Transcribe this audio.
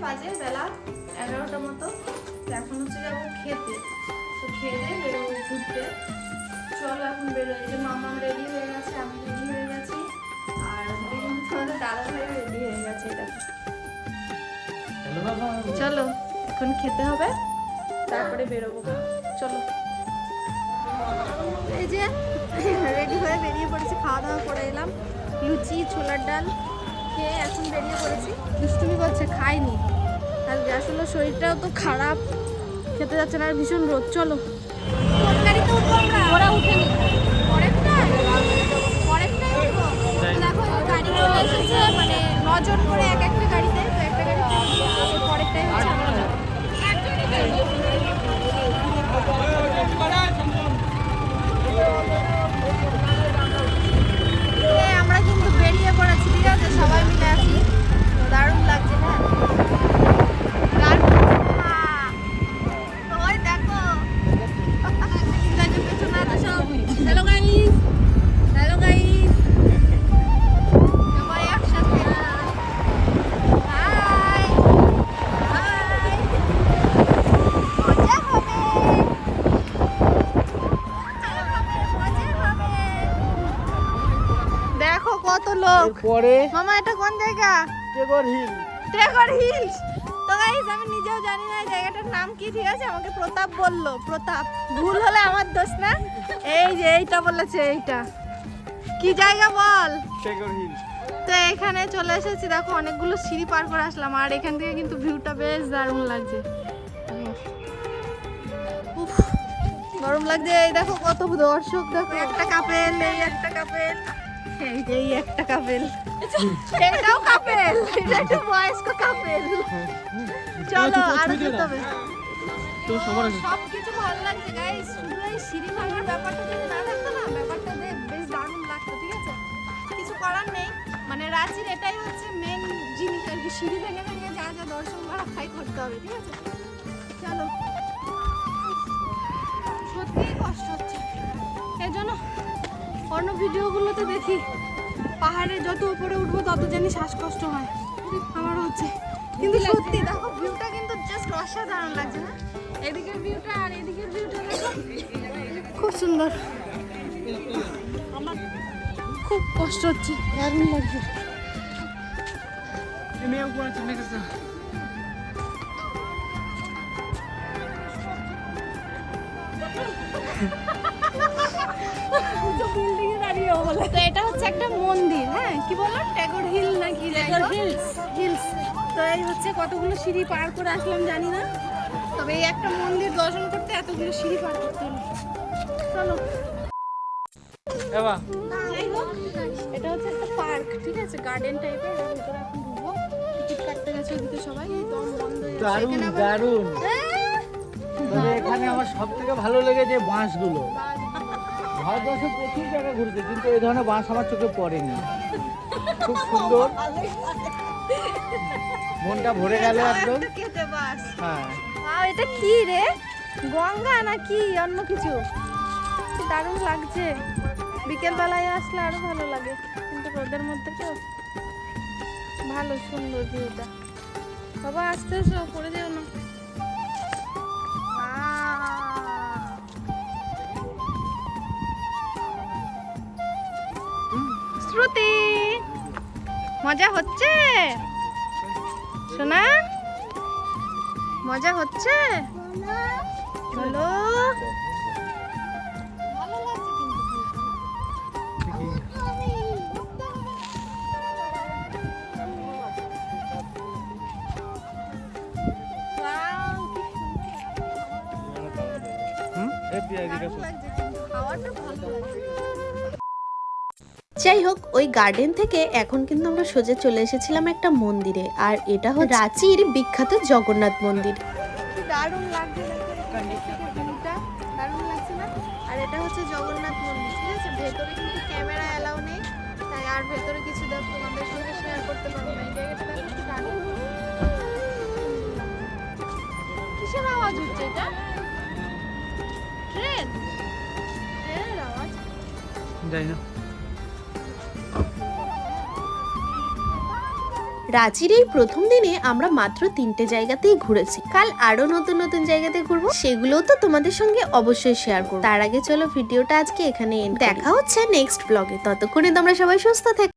বাজে বেলা 11টা মতো। এখন হচ্ছে যাবো খেতে, তো খেতে বেরোবো ঘুরতে। চলো এখন বেরোই। যে মামা রেডি হয়ে গেছে, আমি রেডি হয়ে গেছি, আর কিন্তু তোমাদের দাদা ভাই রেডি হয়ে গেছে। এটা চলো এখন খেতে হবে, তারপরে বেরোবো। চলো, এই যে রেডি হয়ে বেরিয়ে পড়েছি। খাওয়া দাওয়া করে এলাম, লুচি ছোলার ডাল খেয়ে এখন বেরিয়ে পড়েছি। দুষ্টুমি করছে, খাইনি আজকে, আসলে শরীরটাও তো খারাপ, খেতে যাচ্ছে না, আর ভীষণ রোদ। চলো, কোন গাড়িতে উঠবো আমরা? ওরা উঠেনি, পরেরটায় উঠবো। দেখো গাড়ি চলে এসেছে, মানে 9 জন করে এক একটা গাড়িতে, তো একটা গাড়িতে পরেরটাই হচ্ছে আমরা যাবো। আমরা কিন্তু বেরিয়ে পড়েছি, ঠিক আছে, সবাই মিলে আছি, দারুণ লাগছে। হ্যাঁ ওই দেখো হ্যালো গাইস, হ্যালো গাইস, সবাই একসাথে। হাই হাই, মজা হবে, মজা হবে। দেখো কত লোক। পরে মামা এটা কোন জায়গা? টেগর হিল। টেগর হিলস। তো গাইস আমি নিজেও জানি না এই জায়গাটার নাম কি, ঠিক আছে, আমাকে প্রতাপ বললো। প্রতাপ, ভুল হলে আমার দোষ না। এই যে এইটা বলেছে, এইটা কি জায়গা বল? টেগর হিল। তো এখানে চলে এসেছি, দেখো অনেকগুলো সিঁড়ি পার করে আসলাম, আর এখান থেকে কিন্তু ভিউটা বেশ দারুণ লাগছে। উফ, গরম লাগছে। এই দেখো কত দর্শক, দেখো একটা কাপেল, এই একটা কাপেল, এই একটা কাপেল, এটাও কাপেল, এটা একটা বয়স্ক কাপেল। চলো আরো যেতে হবে। তো সবার সবকিছু ভালো লাগছে গাইস, শুধু এই সিঁড়ি ভাঙার ব্যাপারটা যদি না থাকতো না, ব্যাপারটা বেশ দারুণ লাগতো, ঠিক আছে। কিছু করার নেই, মানে রাঁচির এটাই হচ্ছে মেন জিনিস আর কি, সিঁড়ি ভেঙে ভেঙে যা যা দর্শন করা তাই করতে হবে, ঠিক আছে। চলো, সত্যিই কষ্ট হচ্ছে, এই জন্য অন্য ভিডিওগুলোতে দেখি পাহাড়ে যত উপরে উঠবো তত জানি শ্বাসকষ্ট হয়, আমারও হচ্ছে। কিন্তু সত্যি দেখো ভিউটা কিন্তু জাস্ট অসাধারণ লাগছে না? এদিকের ভিউটা আর এদিকের ভিউটা দেখো, খুব সুন্দর। আমার খুব কষ্ট হচ্ছে, দারুণ লাগছে। মেয়ে উপরে চলে গেছে। তো এটা হচ্ছে একটা মন্দির, হ্যাঁ কি বললো, টেগর হিল নাকি? Tagore hills, hills. তো এই হচ্ছে কতগুলো সিঁড়ি পার করে আসলাম জানি না, তবে এই একটা মন্দির দর্শন করতে এতগুলো সিঁড়ি পার করতে হলো। চলো, এবার যাই হোক, এটা হচ্ছে একটা পার্ক, ঠিক আছে, গার্ডেন টাইপের। এর ভিতরে এখন ঢুকবো, টিকিট কাটতে গেছে ওদিকে সবাই, এই দম বন্ধ হয়ে গেছে। দারুণ এখানে আবার দারুণ। তবে এখানে আমার সব থেকে ভালো লেগেছে বাঁশগুলো। ভারতবর্ষে প্রচুর জায়গা ঘুরতে, কিন্তু এই ধরনের বাঁশ আমার চোখে পড়েনি। খুব সুন্দর, মনটা ভরে গেল একদম। একটা কেটে বাস। হ্যাঁ, এটা কি রে, গঙ্গা নাকি অন্য কিছু? কি দারুণ লাগছে, বিকেল বেলায় আসলে আরো ভালো লাগে, কিন্তু রোদের মধ্যে তো ভালো সুন্দর ভিউটা। বাবা আস্তে এসো, পড়ে যেও না। শ্রুতি, মজা হচ্ছে শোনা? মজা হচ্ছে? বলো। ভালো লাগছে কিন্তু দারুণ লাগছে, কিন্তু হাওয়াটা ভালো লাগছে। যাই হোক, ওই গার্ডেন থেকে এখন কিন্তু আমরা সোজা চলে এসেছিলাম একটা মন্দিরে, আর এটা হচ্ছে রাঁচির বিখ্যাত জগন্নাথ মন্দির। কি দারুণ লাগছে, ভিউটা দারুণ লাগছে না? আর এটা হচ্ছে জগন্নাথ মন্দির, ঠিক আছে। ভেতরে কিন্তু ক্যামেরা অ্যালাউ নেই, তাই আর ভেতরে কিছু তোমাদের সঙ্গে শেয়ার করতে পারবো না। এই জায়গাটা দেখো কি দারুণ। কিসের আওয়াজ হচ্ছে এটা? ট্রেন, ট্রেনের আওয়াজ। যাই না। রাঁচির এই প্রথম দিনে আমরা মাত্র 3টে জায়গাতেই ঘুরেছি। কাল আরো নতুন নতুন জায়গাতে ঘুরবো, সেগুলোও তো তোমাদের সঙ্গে অবশ্যই শেয়ার করবো। তার আগে চলো ভিডিওটা আজকে এখানে এন্ড। দেখা হচ্ছে নেক্সট ব্লগে। ততক্ষণে তোমরা সবাই সুস্থ থেকো।